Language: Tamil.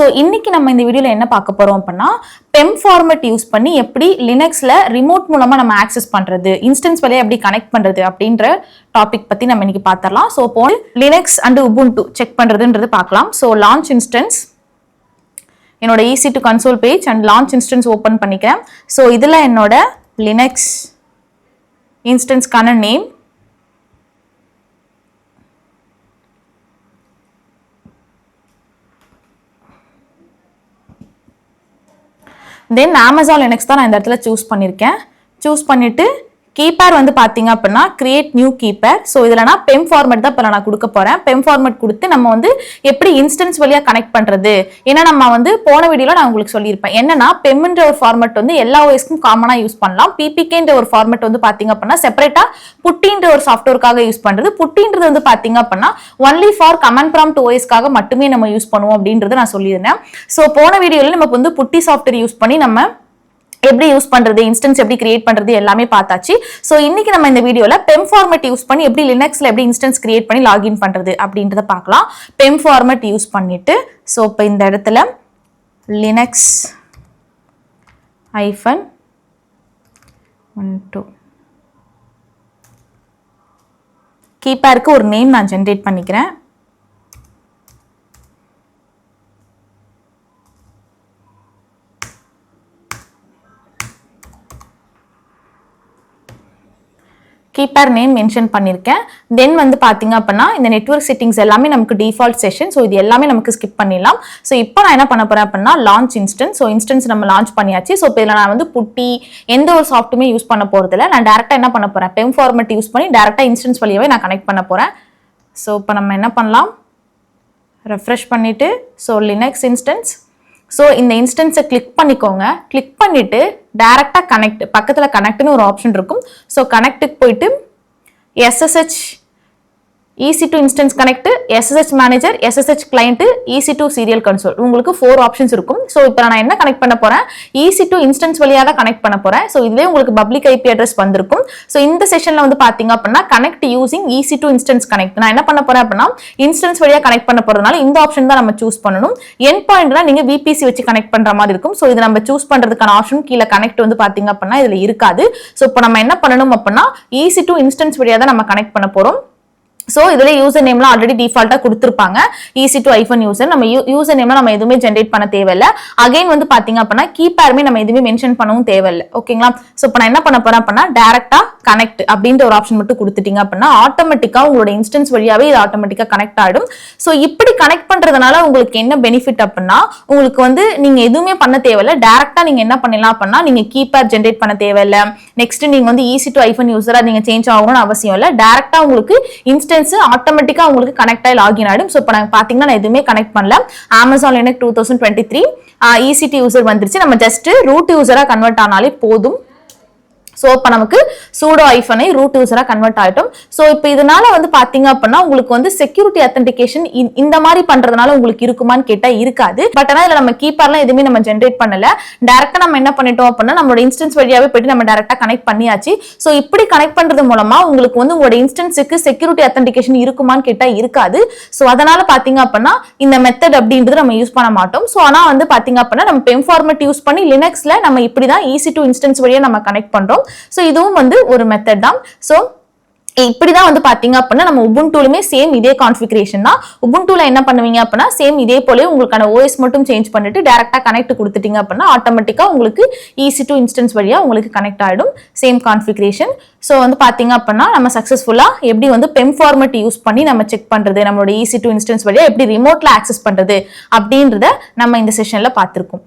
ஸோ இன்னைக்கு நம்ம இந்த வீடியோவில் என்ன பார்க்க போகிறோம் அப்படின்னா PEM ஃபார்மேட் யூஸ் பண்ணி எப்படி லினக்ஸில் ரிமோட் மூலமாக நம்ம ஆக்சஸ் பண்ணுறது, இன்ஸ்டன்ஸ் வழியாக எப்படி கனெக்ட் பண்ணுறது அப்படின்ற டாபிக் பற்றி நம்ம இன்னைக்கு பார்த்துடலாம். ஸோ இப்போ லினக்ஸ் அண்ட் உபுண்டு செக் பண்ணுறதுன்றது பார்க்கலாம். ஸோ லான்ச் இன்ஸ்டன்ஸ், என்னோட EC2 console page and launch instance open பண்ணிக்கிறேன். ஸோ இதில் என்னோட லினக்ஸ் இன்ஸ்டன்ஸ்க்கான நேம், தென் Amazon Linux தான் நான் இந்த இடத்துல சூஸ் பண்ணியிருக்கேன். சூஸ் பண்ணிட்டு கீபேர் வந்து பார்த்தீங்க அப்படின்னா கிரியேட் நியூ கீபேர். ஸோ இதில் நான் PEM ஃபார்மேட் தான் இப்போ நான் கொடுக்க போகிறேன். PEM ஃபார்மேட் கொடுத்து நம்ம வந்து எப்படி இன்ஸ்டன்ஸ் வழியாக கனெக்ட் பண்ணுறது, ஏன்னா நம்ம வந்து போன வீடியோவில் நான் உங்களுக்கு சொல்லியிருப்பேன் என்னன்னா PEMன்ற ஒரு ஃபார்மேட் வந்து எல்லா OSக்கும் காமனாக யூஸ் பண்ணலாம். PPKன்ற ஒரு ஃபார்மேட் வந்து பார்த்தீங்க அப்படின்னா செப்பரேட்டாக PuTTYன்ற ஒரு சாஃப்ட்வேருக்காக யூஸ் பண்ணுறது. PuTTYன்றது வந்து பார்த்தீங்க அப்படின்னா ஒன்லி ஃபார் கமாண்ட் ப்ராம்ப்ட் OSக்காக மட்டுமே நம்ம யூஸ் பண்ணுவோம் அப்படின்றத நான் சொல்லியிருந்தேன். ஸோ போன வீடியோவில் நமக்கு வந்து PuTTY சாஃப்ட்வேர் யூஸ் பண்ணி நம்ம எப்படி யூஸ் பண்றது, இன்ஸ்டன்ஸ் எப்படி கிரியேட் பண்றது எல்லாமே பார்த்தாச்சு. ஸோ இன்னைக்கு நம்ம இந்த வீடியோல PEM ஃபார்மேட் யூஸ் பண்ணி எப்படி லினக்ஸ்ல எப்படி இன்ஸ்டன்ஸ் கிரியேட் பண்ணி லாகின் பண்றது அப்படின்றத பார்க்கலாம். PEM ஃபார்மேட் யூஸ் பண்ணிட்டு ஸோ இப்போ இந்த இடத்துல லினக்ஸ் -12 கீபேருக்கு ஒரு நேம் நான் ஜென்ரேட் பண்ணிக்கிறேன். கீபேர் நேம் மென்ஷன் பண்ணியிருக்கேன். தென் வந்து பார்த்தீங்க அப்படின்னா இந்த நெட்வொர்க் செட்டிங்ஸ் எல்லாமே நமக்கு டிஃபால்ட் செஷன். ஸோ இது எல்லாமே நமக்கு ஸ்கிப் பண்ணிடலாம். ஸோ இப்போ நான் என்ன பண்ண போறேன் அப்படின்னா லான்ச் இன்ஸ்டன்ஸ். ஸோ இன்ஸ்டன்ஸ் நம்ம லான்ச் பண்ணியாச்சு. ஸோ இப்போ இதில் நான் வந்து PuTTY எந்த ஒரு சாஃப்ட்டுமே யூஸ் பண்ண போகிறதில்ல. நான் டேரெக்டாக என்ன பண்ண போகிறேன், PEM ஃபார்மேட் யூஸ் பண்ணி டேரெக்டாக இன்ஸ்டன்ஸ் வழியாகவே நான் கனெக்ட் பண்ண போகிறேன். ஸோ இப்போ நம்ம என்ன பண்ணலாம், ரெஃப்ரெஷ் பண்ணிவிட்டு ஸோ லினக்ஸ் இன்ஸ்டன்ஸ். ஸோ இந்த இன்ஸ்டன்ஸை கிளிக் பண்ணிக்கோங்க. கிளிக் பண்ணிவிட்டு டேரெக்டாக கனெக்ட், பக்கத்தில் கனெக்ட்னு ஒரு ஆப்ஷன் இருக்கும். ஸோ கனெக்ட்டுக்கு போயிட்டு SSH EC2 instance connect, SSH manager, SSH client, EC2 serial console, உங்களுக்கு 4 ஆப்ஷன்ஸ் இருக்கும். ஸோ இப்போ நான் என்ன கனெக்ட் பண்ண போறேன், EC2 இன்ஸ்டன்ஸ் வழியாக தான் கனெக்ட் பண்ண போறேன். ஸோ இதுவே உங்களுக்கு பப்ளிக் IP அட்ரஸ் வந்திருக்கும். ஸோ இந்த செஷன்ல வந்து பாத்தீங்க அப்படின்னா connect using EC2 instance connect. நான் என்ன பண்ண போறேன் அப்படின்னா இன்ஸ்டன்ஸ் வழியாக கனெக்ட் பண்ண போறதுனால இந்த ஆப்ஷன் தான் நம்ம சூஸ் பண்ணணும். எண்ட் பாயிண்ட்ல நீங்க VPC வச்சு கனெக்ட் பண்ற மாதிரி இருக்கும். ஸோ இது நம்ம சூஸ் பண்றதுக்கான ஆப்ஷன் கீழே கனெக்ட் வந்து பாத்தீங்க அப்படின்னா இதுல இருக்காது. ஸோ இப்போ நம்ம என்ன பண்ணணும் அப்படின்னா EC2 இன்ஸ்டன்ஸ் வழியாக தான் நம்ம கனெக்ட் பண்ண போறோம். ஸோ இதில் யூசர் நேம்லாம் ஆல்ரெடி டிஃபால்ட்டாக கொடுத்துருப்பாங்க. EC2 யூசர், நம்ம யூசர் நேம்லாம் நம்ம எதுவுமே ஜென்ரேட் பண்ண தேவையில்லை. அகைன் வந்து பார்த்தீங்க அப்படின்னா கீபேருமே நம்ம எதுவுமே மென்ஷன் பண்ணவும் தேவையில்லை. ஓகேங்களா? ஸோ இப்போ நான் என்ன பண்ண போறேன் அப்படின்னா டேரக்டா கனெக்ட் அப்படின்ற ஒரு ஆப்ஷன் மட்டும் கொடுத்துட்டீங்க அப்படின்னா ஆட்டோமேட்டிக்காக உங்களோட இன்ஸ்டன்ஸ் வழியாவே இது ஆட்டோமேட்டிக்காக கனெக்ட் ஆகிடும். ஸோ இப்படி கனெக்ட் பண்றதுனால உங்களுக்கு என்ன பெனிஃபிட் அப்படின்னா உங்களுக்கு வந்து நீங்க எதுவுமே பண்ண தேவையில்லை. டேரக்டா நீங்க என்ன பண்ணலாம் அப்படின்னா நீங்க கீபேர் ஜென்ரேட் பண்ண தேவையில்லை. நெக்ஸ்ட் நீங்க வந்து EC2 யூசரா நீங்க சேஞ்ச் ஆகணும்னு அவசியம் இல்லை. டேரக்டா உங்களுக்கு இன்ஸ்டன்ஸ் ஆட்டோமேட்டிக்கா உங்களுக்கு கனெக்ட் ஆகி லாகின் ஆயிடும். சோ இப்போ நான் பாத்தீங்கன்னா நான் எதுவுமே கனெக்ட் பண்ணல. Amazon Linux 2023 EC2 யூசர் வந்துருச்சு. நம்ம ஜஸ்ட் ரூட் யூசரா கன்வெர்ட் ஆனாலே போதும். ஸோ இப்போ நமக்கு சூடோ ஐஃபனை ரூட் யூசரா கன்வெர்ட் ஆகிட்டோம். ஸோ இப்போ இதனால வந்து பாத்தீங்க அப்படின்னா உங்களுக்கு வந்து செக்யூரிட்டி அத்தன்டிகேஷன் இந்த மாதிரி பண்றதுனால உங்களுக்கு இருக்குமான்னு கேட்டா இருக்காது. பட் ஆனால் இதுல நம்ம கீப்பர்லாம் எதுவுமே நம்ம ஜென்ரேட் பண்ணல. டேரக்டா நம்ம என்ன பண்ணிட்டோம் அப்படின்னா நம்மளோட இன்ஸ்டன்ஸ் வழியாவே போயிட்டு நம்ம டேரக்டா கனெக்ட் பண்ணியாச்சு. ஸோ இப்படி கனெக்ட் பண்றது மூலமா உங்களுக்கு வந்து உங்களோட இன்ஸ்டன்ஸுக்கு செக்யூரிட்டி அத்தன்டிகேஷன் இருக்குமான்னு கேட்டா இருக்காது. ஸோ அதனால பாத்தீங்க அப்படின்னா இந்த மெத்தட் அப்படின்றது நம்ம யூஸ் பண்ண மாட்டோம். ஸோ ஆனா வந்து பாத்தீங்க அப்படின்னா நம்ம PEM ஃபார்மேட் யூஸ் பண்ணி லினக்ஸ்ல நம்ம இப்படிதான் EC2 இன்ஸ்டன்ஸ் வழியா நம்ம கனெக்ட் பண்றோம். சோ இதுவும் வந்து ஒரு மெத்தட் தான். சோ இப்படிதான் வந்து பாத்தீங்க அப்படின்னா நம்ம உபுண்டுலயுமே சேம் இதே கான்ஃபிகரேஷன் தான். உபுண்டுல என்ன பண்ணுவீங்க அப்படின்னா சேம் இதே போல உங்களுக்கான OS மட்டும் சேஞ்ச் பண்ணிட்டு டைரக்டா கனெக்ட் கொடுத்துட்டீங்க அப்படின்னா ஆட்டோமேட்டிக்கா உங்களுக்கு EC2 இன்ஸ்டன்ஸ் வழியா உங்களுக்கு கனெக்ட் ஆயிடும். Same configuration. சோ வந்து பாத்தீங்க அப்படின்னா நம்ம சக்சஸ்ஃபுல்லா எப்படி வந்து PEM ஃபார்மேட் யூஸ் பண்ணி நம்ம செக் பண்றது, நம்மளோட EC2 இன்ஸ்டன்ஸ் வழியா எப்படி ரிமோட்ல ஆக்சஸ் பண்றது அப்படின்றத நம்ம இந்த செஷன்ல பார்த்திருக்கோம்.